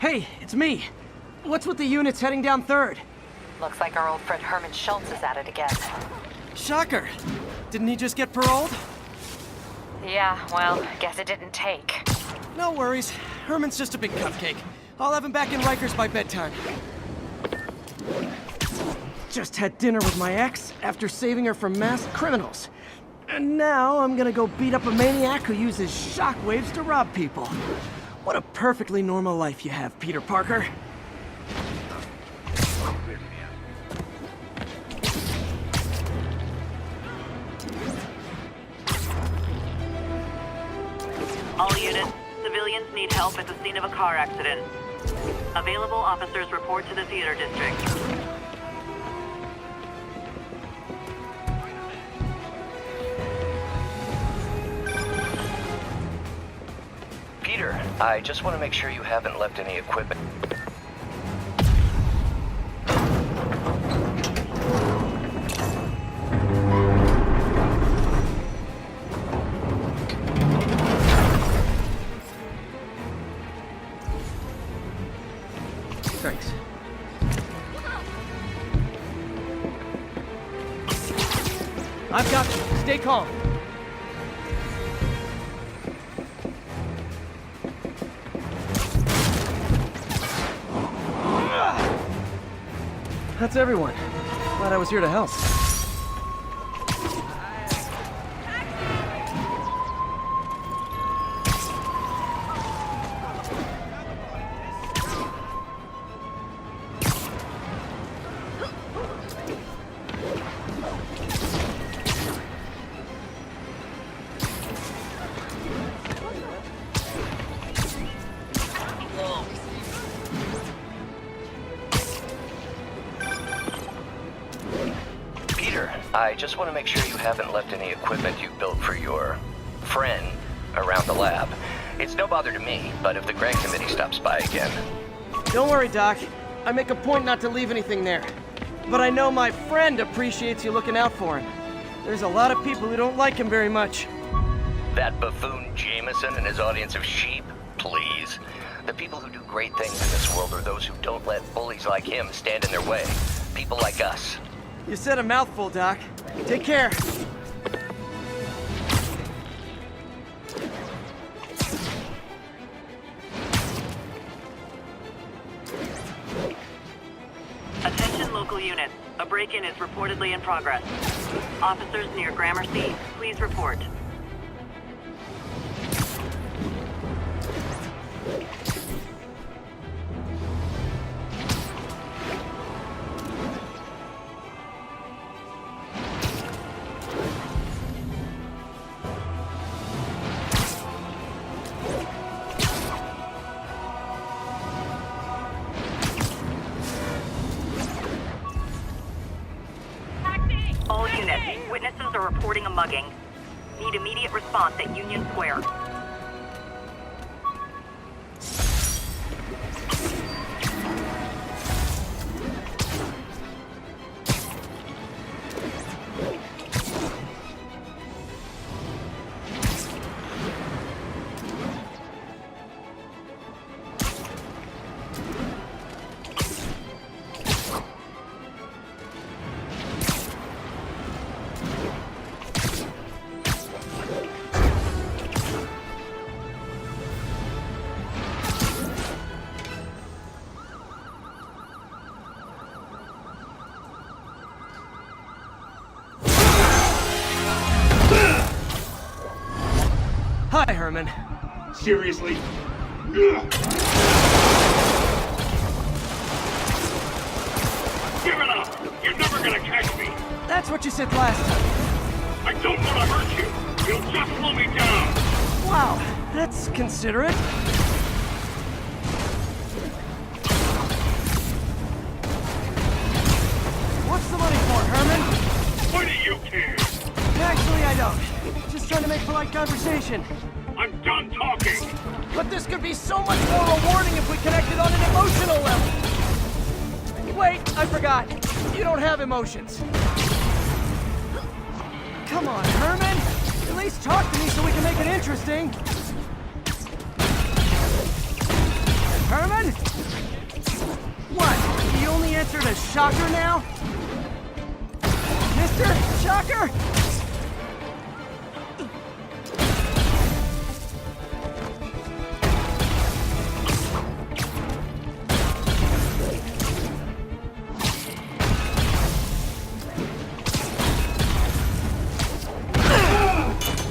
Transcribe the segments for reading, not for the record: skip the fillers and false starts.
Hey, it's me. What's with the units heading down 3rd? Looks like our old friend Herman Schultz is at it again. Shocker. Didn't he just get paroled? Yeah, well, guess it didn't take. No worries. Herman's just a big cupcake. I'll have him back in Rikers by bedtime. Just had dinner with my ex after saving her from masked criminals. And now I'm gonna go beat up a maniac who uses shockwaves to rob people. What a perfectly normal life you have, Peter Parker. All units, civilians need help at the scene of a car accident. Available officers report to the theater district. Peter, I just want to make sure you haven't left any equipment. Thanks. I've got you. Stay calm. That's everyone. Glad I was here to help. I just want to make sure you haven't left any equipment you built for your friend around the lab. It's no bother to me, but if the grant committee stops by again... Don't worry, Doc. I make a point not to leave anything there. But I know my friend appreciates you looking out for him. There's a lot of people who don't like him very much. That buffoon Jameson and his audience of sheep? Please. The people who do great things in this world are those who don't let bullies like him stand in their way. People like us. You said a mouthful, Doc. Take care. Attention local units. A break-in is reportedly in progress. Officers near Gramercy, please report. All units, witnesses are reporting a mugging. Need immediate response at Union Square. Hi, Herman. Seriously? Give it up! You're never gonna catch me! That's what you said last time. I don't want to hurt you! You'll just slow me down! Wow, that's considerate. What's the money for, Herman? Why do you care? Actually, I don't. Just trying to make polite conversation. I'm done talking! But this could be so much more rewarding if we connected on an emotional level. Wait, I forgot. You don't have emotions. Come on, Herman. At least talk to me so we can make it interesting. Herman? What? You only answered as Shocker now? Mr. Shocker?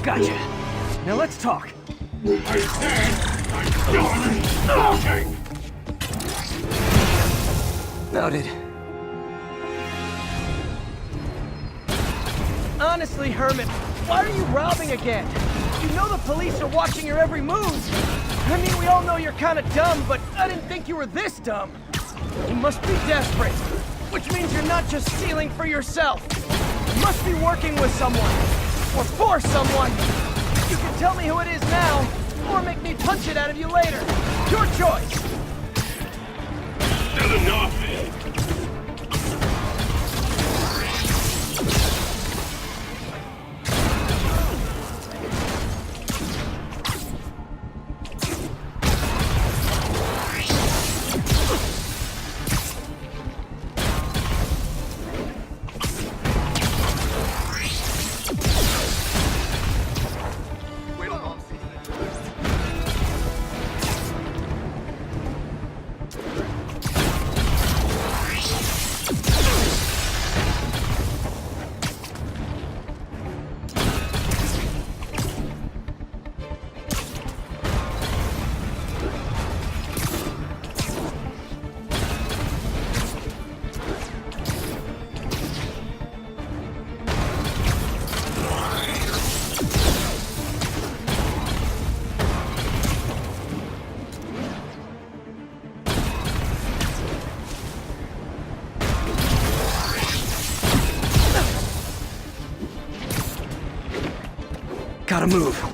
Gotcha. Now let's talk. I said I'm done talking! Noted. Honestly, Herman, why are you robbing again? You know the police are watching your every move. I mean, we all know you're kind of dumb, but I didn't think you were this dumb. You must be desperate, which means you're not just stealing for yourself. You must be working with someone, or for someone. You can tell me who it is now, or make me punch it out of you later. Your choice. Not enough! Gotta move.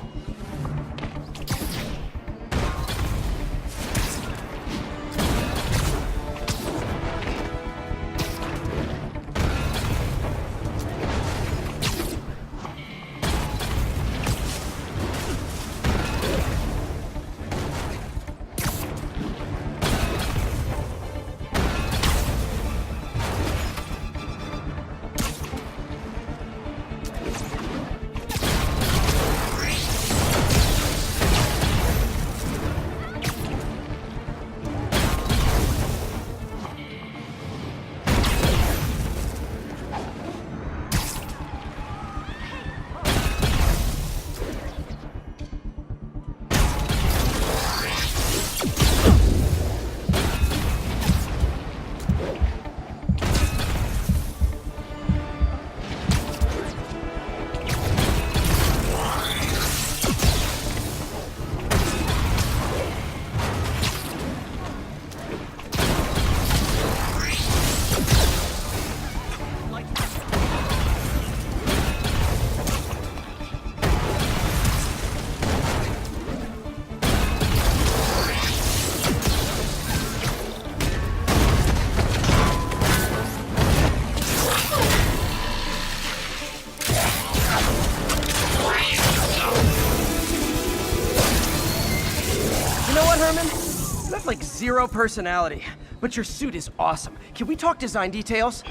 Like zero personality, but your suit is awesome. Can we talk design details?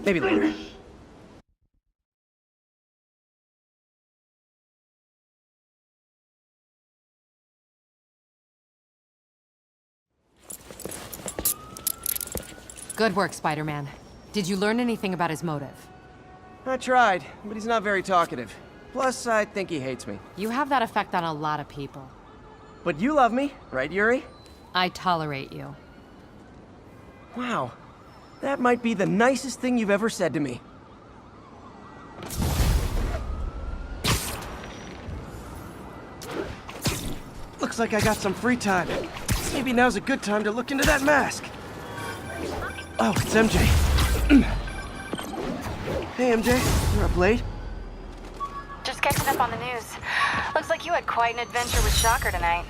Maybe later. Good work, Spider-Man. Did you learn anything about his motive? I tried, but he's not very talkative. Plus, I think he hates me. You have that effect on a lot of people. But you love me, right, Yuri? I tolerate you. Wow. That might be the nicest thing you've ever said to me. Looks like I got some free time. Maybe now's a good time to look into that mask. Oh, it's MJ. Hey, MJ. You're up late? Just catching up on the news. Looks like you had quite an adventure with Shocker tonight.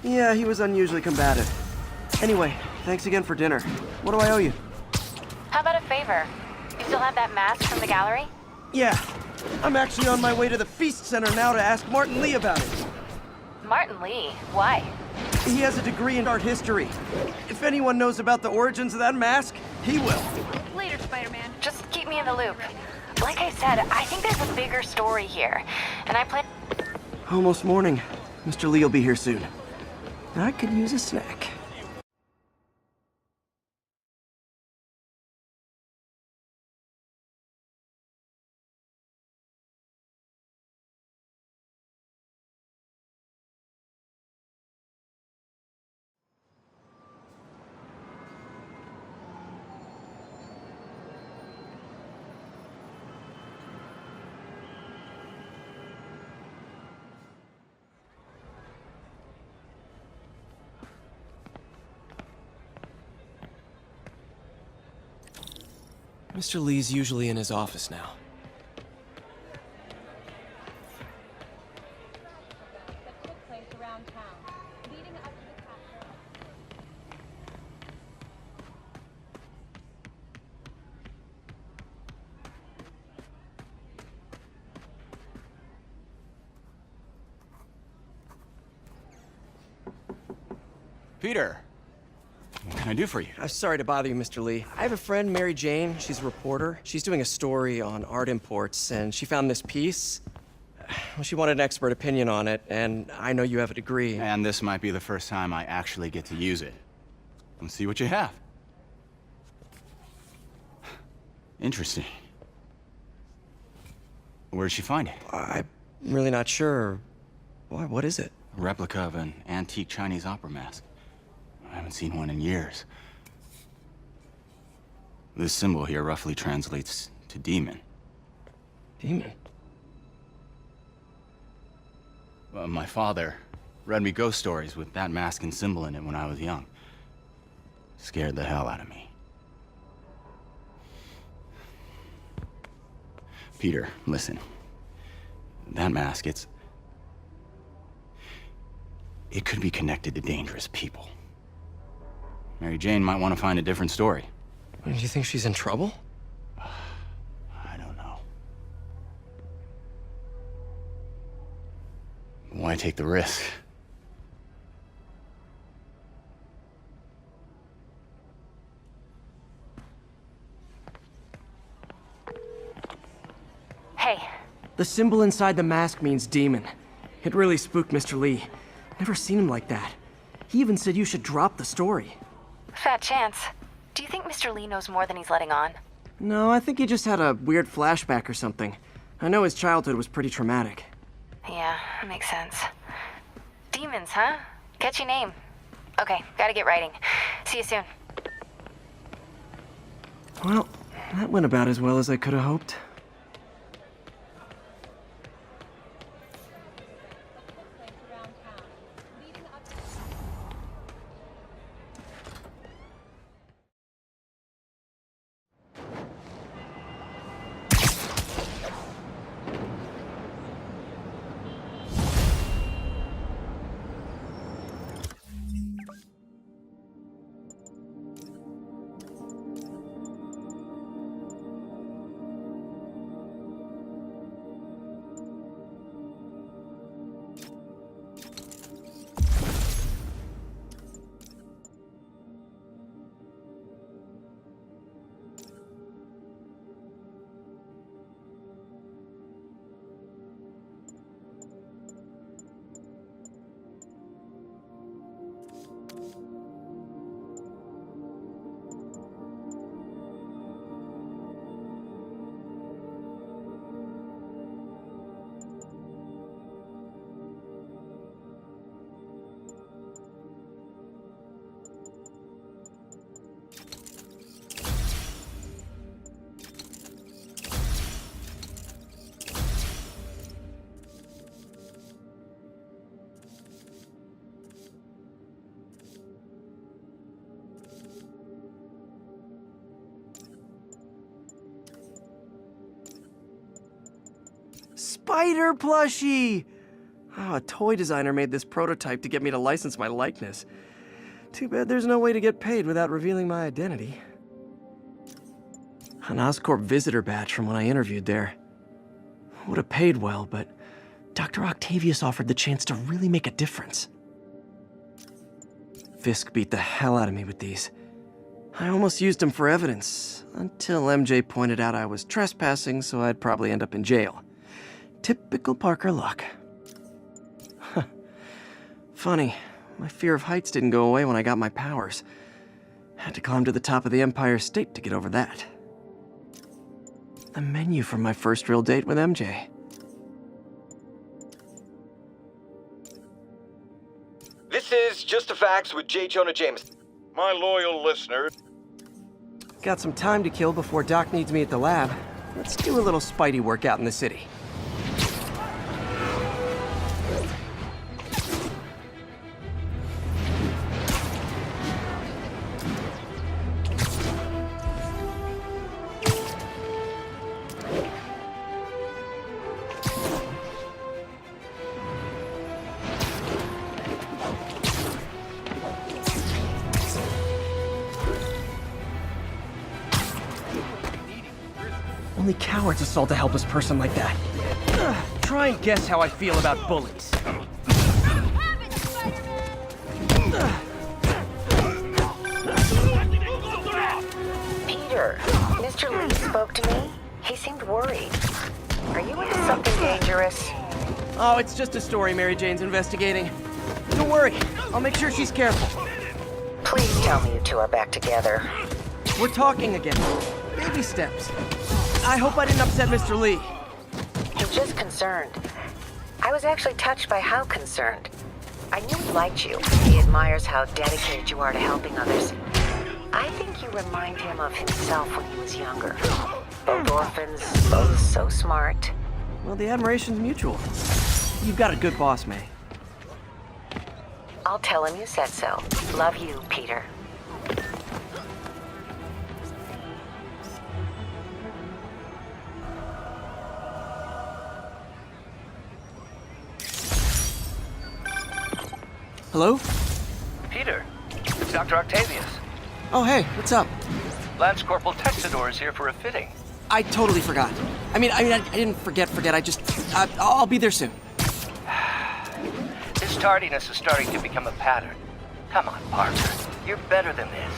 Yeah, he was unusually combative. Anyway, thanks again for dinner. What do I owe you? How about a favor? You still have that mask from the gallery? Yeah. I'm actually on my way to the Feast Center now to ask Martin Lee about it. Martin Lee. Why? He has a degree in art history. If anyone knows about the origins of that mask, he will. Later, Spider-Man. Just keep me in the loop. Like I said, I think there's a bigger story here, and I plan... Almost morning. Mr. Lee will be here soon. I could use a snack. Mr. Lee's usually in his office now. Peter, what can I do for you? I'm sorry to bother you, Mr. Lee. I have a friend, Mary Jane. She's a reporter. She's doing a story on art imports, and she found this piece. Well, she wanted an expert opinion on it, and I know you have a degree. And this might be the first time I actually get to use it. Let's see what you have. Interesting. Where did she find it? I'm really not sure. Why, what is it? A replica of an antique Chinese opera mask. I haven't seen one in years. This symbol here roughly translates to demon. Demon? My father read me ghost stories with that mask and symbol in it when I was young. Scared the hell out of me. Peter, listen. That mask, it could be connected to dangerous people. Mary Jane might want to find a different story. Do you think she's in trouble? I don't know. Why take the risk? Hey, The symbol inside the mask means demon. It really spooked Mr. Lee. Never seen him like that. He even said you should drop the story. fat chance. Do you think Mr. Lee knows more than he's letting on? No, I think he just had a weird flashback or something. I know his childhood was pretty traumatic. Yeah, makes sense. Demons, huh? Catchy name. Okay, gotta get writing. See you soon. Well, that went about as well as I could have hoped. Spider plushie! Oh, a toy designer made this prototype to get me to license my likeness. Too bad there's no way to get paid without revealing my identity. An Oscorp visitor badge from when I interviewed there. Would have paid well, but Dr. Octavius offered the chance to really make a difference. Fisk beat the hell out of me with these. I almost used them for evidence, until MJ pointed out I was trespassing, so I'd probably end up in jail. Typical Parker luck. Funny, my fear of heights didn't go away when I got my powers. Had to climb to the top of the Empire State to get over that. The menu from my first real date with MJ. This is Just the Facts with J. Jonah Jameson. My loyal listener. Got some time to kill before Doc needs me at the lab. Let's do a little Spidey workout in the city. Only cowards assault a helpless person like that. Try and guess how I feel about bullies. Peter, Mr. Lee spoke to me. He seemed worried. Are you into something dangerous? Oh, it's just a story Mary Jane's investigating. Don't worry, I'll make sure she's careful. Please tell me you two are back together. We're talking again. Baby steps. I hope I didn't upset Mr. Lee. I'm just concerned. I was actually touched by how concerned. I knew he liked you. He admires how dedicated you are to helping others. I think you remind him of himself when he was younger. Both orphans, both so smart. Well, the admiration's mutual. You've got a good boss, May. I'll tell him you said so. Love you, Peter. Hello? Peter, it's Dr. Octavius. Oh, hey, what's up? Lance Corporal Texador is here for a fitting. I totally forgot. I didn't forget. I just, I'll be there soon. This tardiness is starting to become a pattern. Come on, Parker. You're better than this.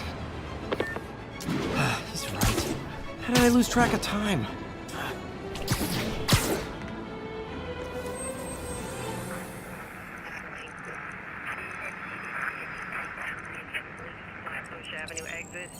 He's right. How did I lose track of time? Avenue exit.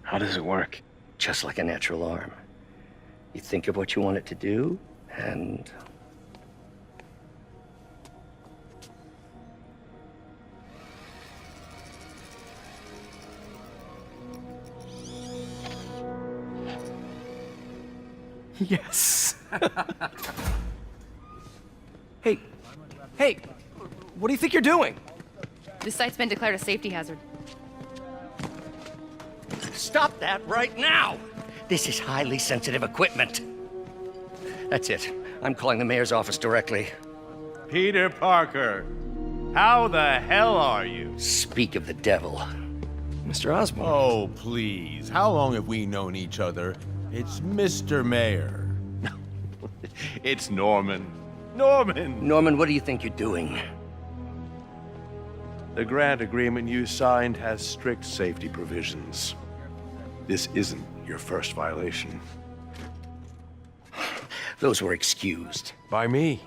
How does it work? Just like a natural arm. You think of what you want it to do, and... Yes. Hey, what do you think you're doing? This site's been declared a safety hazard. Stop that right now! This is highly sensitive equipment. That's it. I'm calling the mayor's office directly. Peter Parker, how the hell are you? Speak of the devil. Mr. Osborn. Oh, please. How long have we known each other? It's Mr. Mayor. It's Norman. Norman, what do you think you're doing? The grant agreement you signed has strict safety provisions. This isn't your first violation. Those were excused. By me.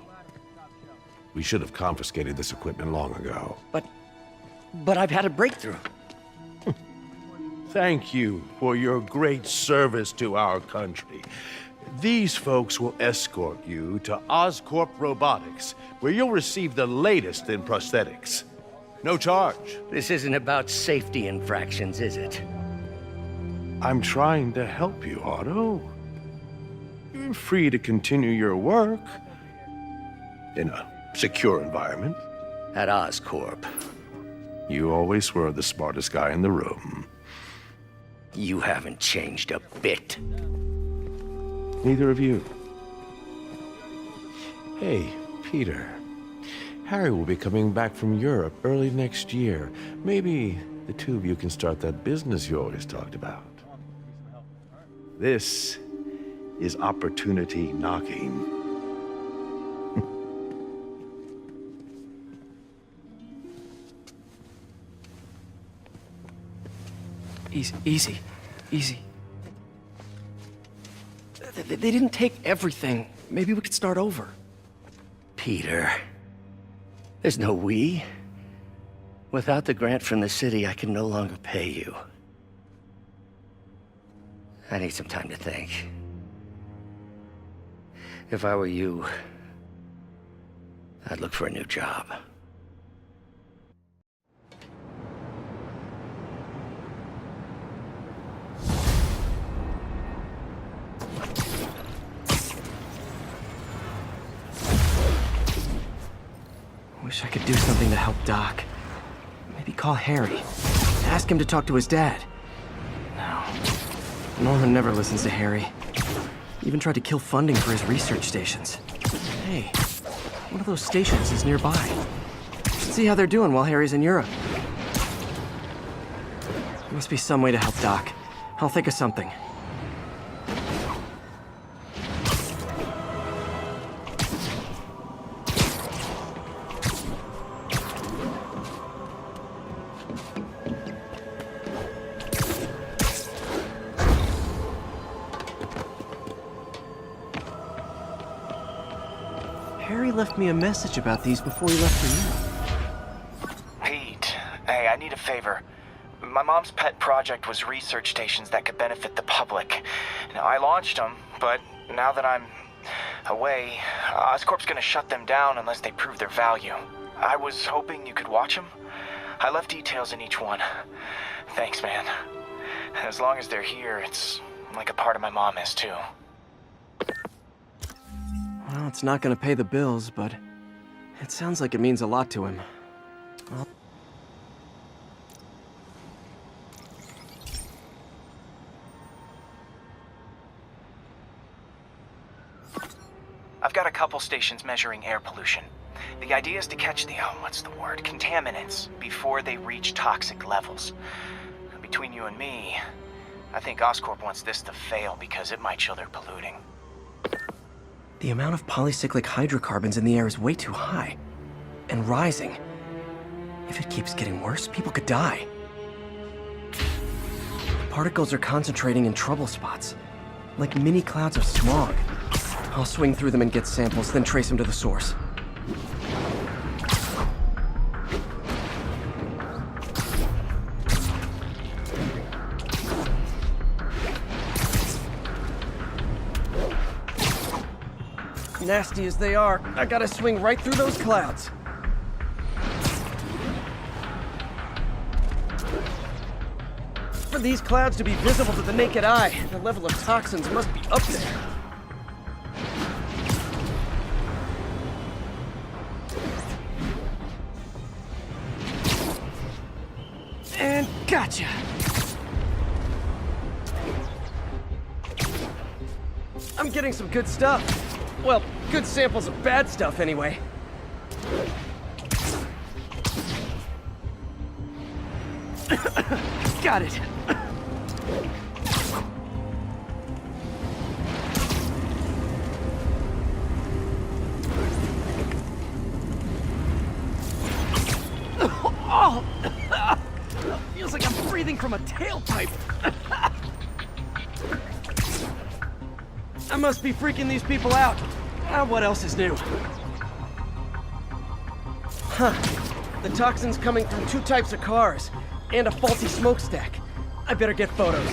We should have confiscated this equipment long ago. But I've had a breakthrough. Thank you for your great service to our country. These folks will escort you to Oscorp Robotics, where you'll receive the latest in prosthetics. No charge. This isn't about safety infractions, is it? I'm trying to help you, Otto. You're free to continue your work in a secure environment. At Oscorp. You always were the smartest guy in the room. You haven't changed a bit. Neither of you. Hey, Peter. Harry will be coming back from Europe early next year. Maybe the two of you can start that business you always talked about. This is opportunity knocking. Easy. They didn't take everything. Maybe we could start over. Peter. There's no we. Without the grant from the city, I can no longer pay you. I need some time to think. If I were you, I'd look for a new job. Wish I could do something to help Doc. Maybe call Harry. Ask him to talk to his dad. No. Norman never listens to Harry. He even tried to kill funding for his research stations. Hey, one of those stations is nearby. Should see how they're doing while Harry's in Europe. There must be some way to help Doc. I'll think of something. Harry left me a message about these before he left for Europe. Pete, hey, I need a favor. My mom's pet project was research stations that could benefit the public. Now, I launched them, but now that I'm away, Oscorp's gonna shut them down unless they prove their value. I was hoping you could watch them. I left details in each one. Thanks, man. As long as they're here, it's like a part of my mom is, too. Well, it's not gonna pay the bills, but it sounds like it means a lot to him. I've got a couple stations measuring air pollution. The idea is to catch the, contaminants before they reach toxic levels. Between you and me, I think Oscorp wants this to fail because it might show they're polluting. The amount of polycyclic hydrocarbons in the air is way too high. And rising. If it keeps getting worse, people could die. The particles are concentrating in trouble spots, like mini clouds of smog. I'll swing through them and get samples, then trace them to the source. Nasty as they are, I gotta swing right through those clouds. For these clouds to be visible to the naked eye, the level of toxins must be up there. And gotcha! I'm getting some good stuff. Well, good samples of bad stuff, anyway. Got it. Oh! Feels like I'm breathing from a tailpipe. I must be freaking these people out. What else is new? Huh. The toxin's coming from 2 types of cars, and a faulty smokestack. I better get photos.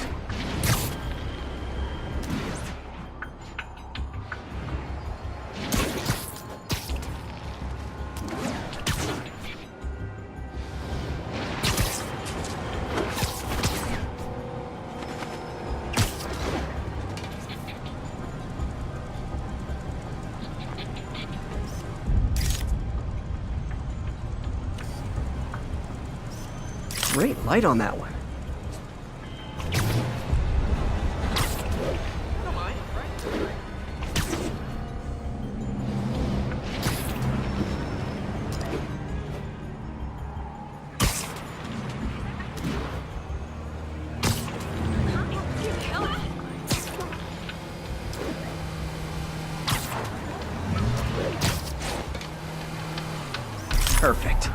Great light on that one. Perfect.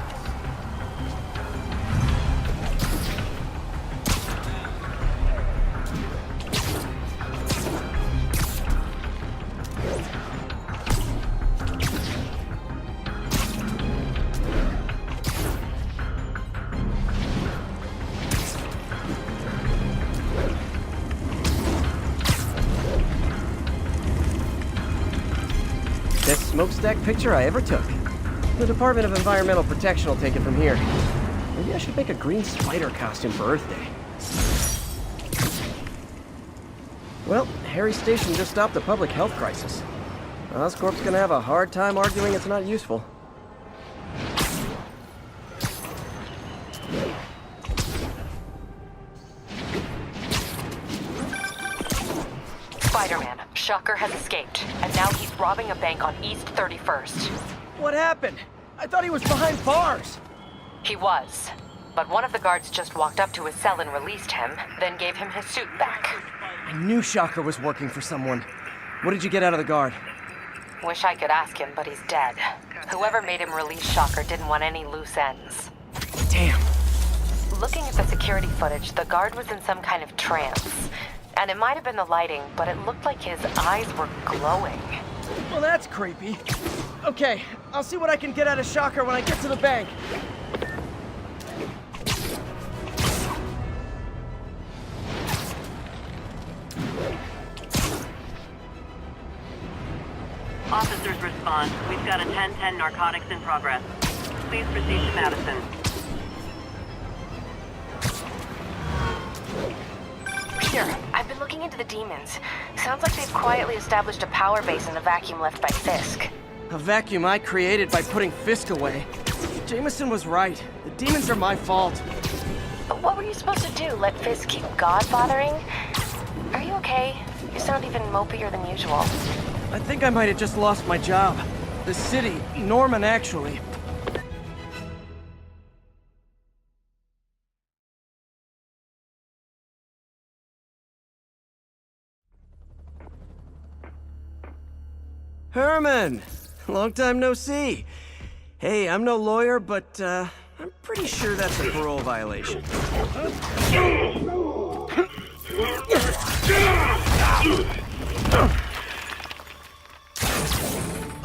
Best smokestack picture I ever took. The Department of Environmental Protection will take it from here. Maybe I should make a green spider costume for Earth Day. Well, Harry Station just stopped a public health crisis. Oscorp's gonna have a hard time arguing it's not useful. Spiderman, Shocker has escaped, and now he's robbing a bank on East 31st. What happened? I thought he was behind bars. He was. But one of the guards just walked up to his cell and released him, then gave him his suit back. I knew Shocker was working for someone. What did you get out of the guard? Wish I could ask him, but he's dead. Whoever made him release Shocker didn't want any loose ends. Damn. Looking at the security footage, the guard was in some kind of trance. And it might have been the lighting, but it looked like his eyes were glowing. Well, that's creepy. Okay, I'll see what I can get out of Shocker when I get to the bank. Officers respond. We've got a 10-10 narcotics in progress. Please proceed to Madison. Peter, I've been looking into the demons. Sounds like they've quietly established a power base in the vacuum left by Fisk. A vacuum I created by putting Fisk away. Jameson was right. The demons are my fault. But what were you supposed to do? Let Fisk keep God bothering? Are you okay? You sound even mopier than usual. I think I might have just lost my job. The city, Norman actually. Herman! Long time no see. Hey, I'm no lawyer, but I'm pretty sure that's a parole violation.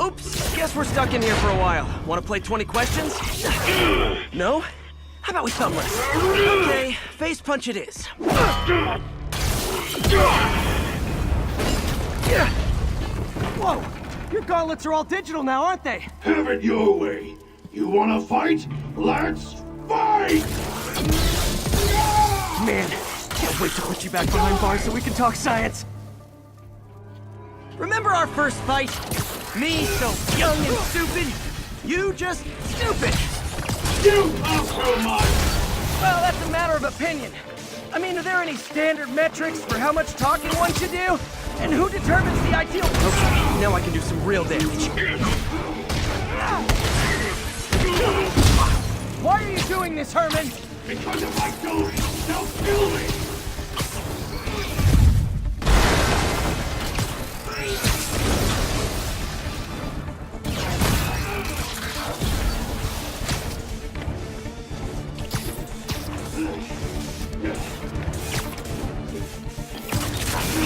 Oops, guess we're stuck in here for a while. Want to play 20 questions? No? How about we thumbless? Okay, face punch it is. Whoa! Your gauntlets are all digital now, aren't they? Have it your way. You wanna fight? Let's fight! Man, can't wait to put you back behind bars so we can talk science. Remember our first fight? Me so young and stupid, you just stupid. You talk so much! Well, that's a matter of opinion. I mean, are there any standard metrics for how much talking one should do? And who determines the ideal? Okay, now I can do some real damage. Why are you doing this, Herman? Because if I don't, they'll kill me!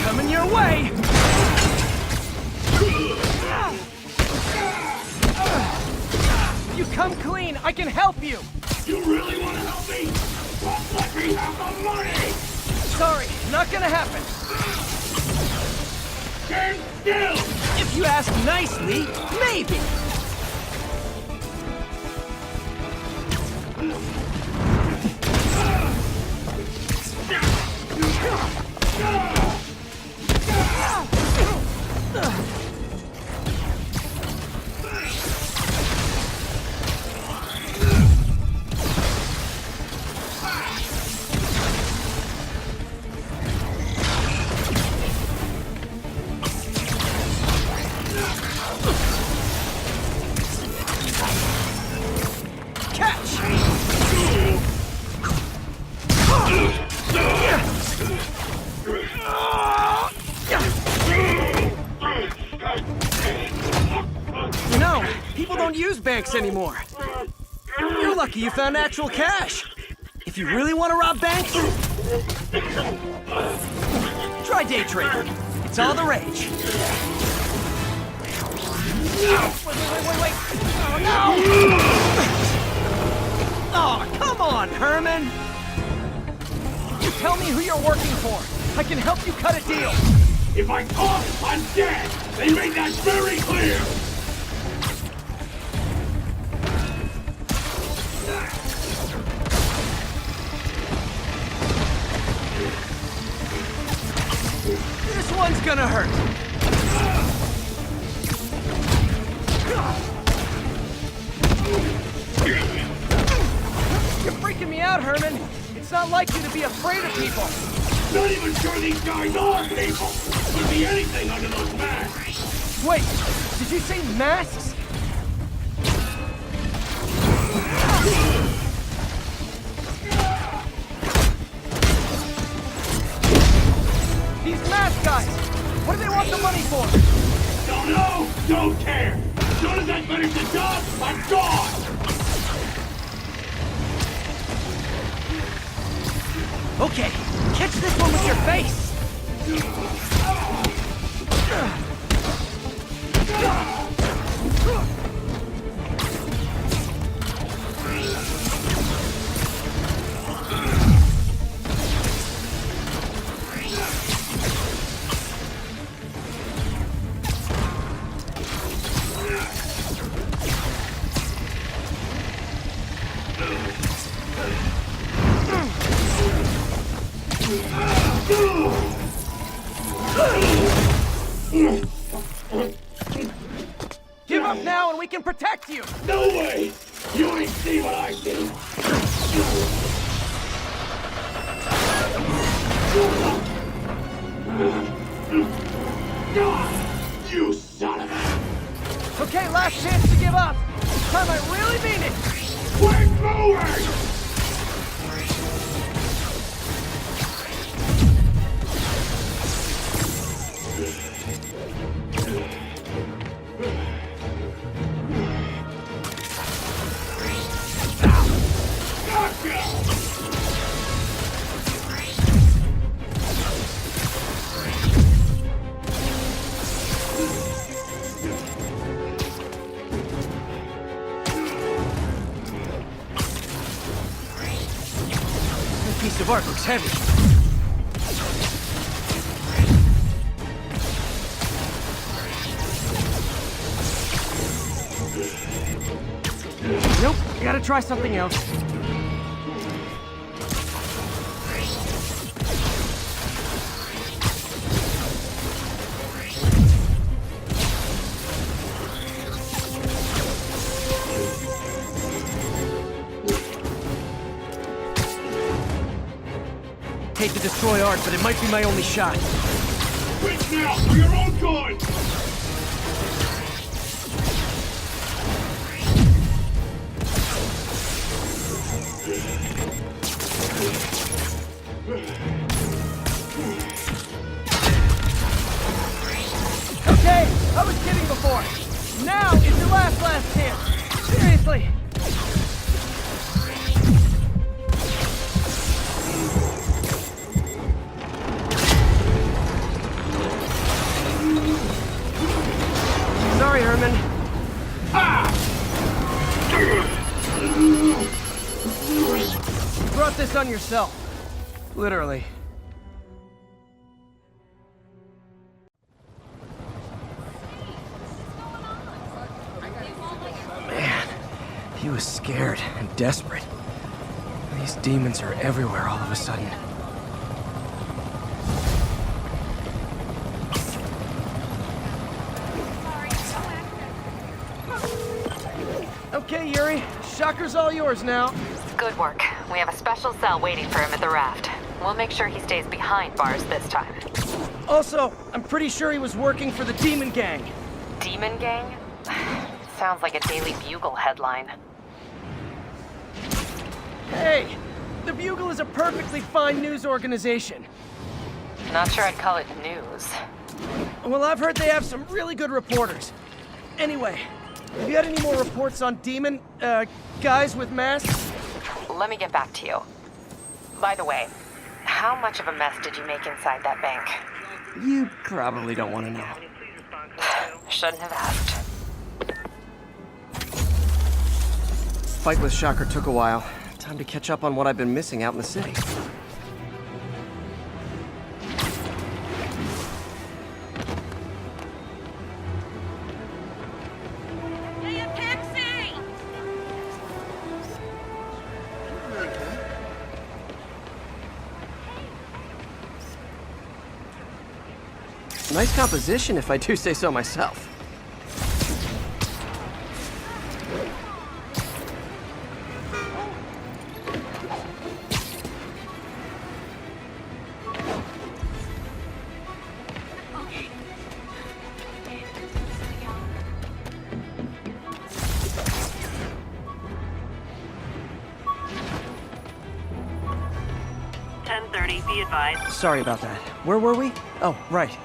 Coming your way! You come clean, I can help you! You really want to help me? Don't let me have the money! Sorry, not gonna happen. Stand still! If you ask nicely, maybe. don't use banks anymore. You're lucky you found actual cash. If you really want to rob banks, try day trading. It's all the rage. Wait. Oh, no! Oh, come on, Herman! You tell me who you're working for. I can help you cut a deal. If I talk, I'm dead! They made that very clear! This one's gonna hurt. You're freaking me out, Herman. It's not like you to be afraid of people. Not even sure these guys are people! Could be anything under those masks! Wait, did you say masks? These mask guys! What do they want the money for? Don't know! Don't care! As soon as I finish the job, I'm gone! Okay, catch this one with your face! Give up now and we can protect you! No way! You ain't see what I see! You son of a... Okay, last chance to give up! This time I really mean it! We're moving! This piece of art looks heavy. Nope, gotta try something else. Hate to destroy art, but it might be my only shot. Quit now, for your own good! Okay, I was kidding before. Now is your last chance. Seriously. Sorry, Herman. You brought this on yourself. Literally. Man, he was scared and desperate. These demons are everywhere all of a sudden. Okay, Yuri. Shocker's all yours now. Good work. We have a special cell waiting for him at the raft. We'll make sure he stays behind bars this time. Also, I'm pretty sure he was working for the Demon Gang. Demon Gang? Sounds like a Daily Bugle headline. Hey, the Bugle is a perfectly fine news organization. Not sure I'd call it news. Well, I've heard they have some really good reporters. Anyway, Have you had any more reports on demon, guys with masks? Let me get back to you. By the way, how much of a mess did you make inside that bank? You probably don't want to know. Shouldn't have asked. Fight with Shocker took a while. Time to catch up on what I've been missing out in the city. Nice composition, if I do say so myself. Be advised. Sorry about that. Where were we? Oh, right.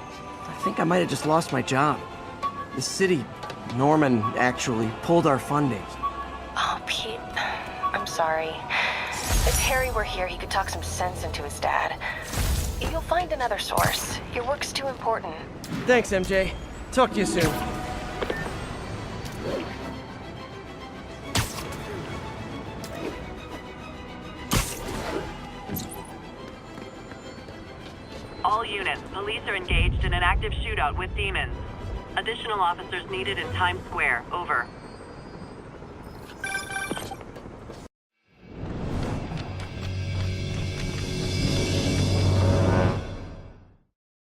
I think I might have just lost my job. The city, Norman, actually pulled our funding. Oh, Pete. I'm sorry. If Harry were here, he could talk some sense into his dad. You'll find another source. Your work's too important. Thanks, MJ. Talk to you soon. All units, police are engaged in an active shootout with demons. Additional officers needed in Times Square. Over.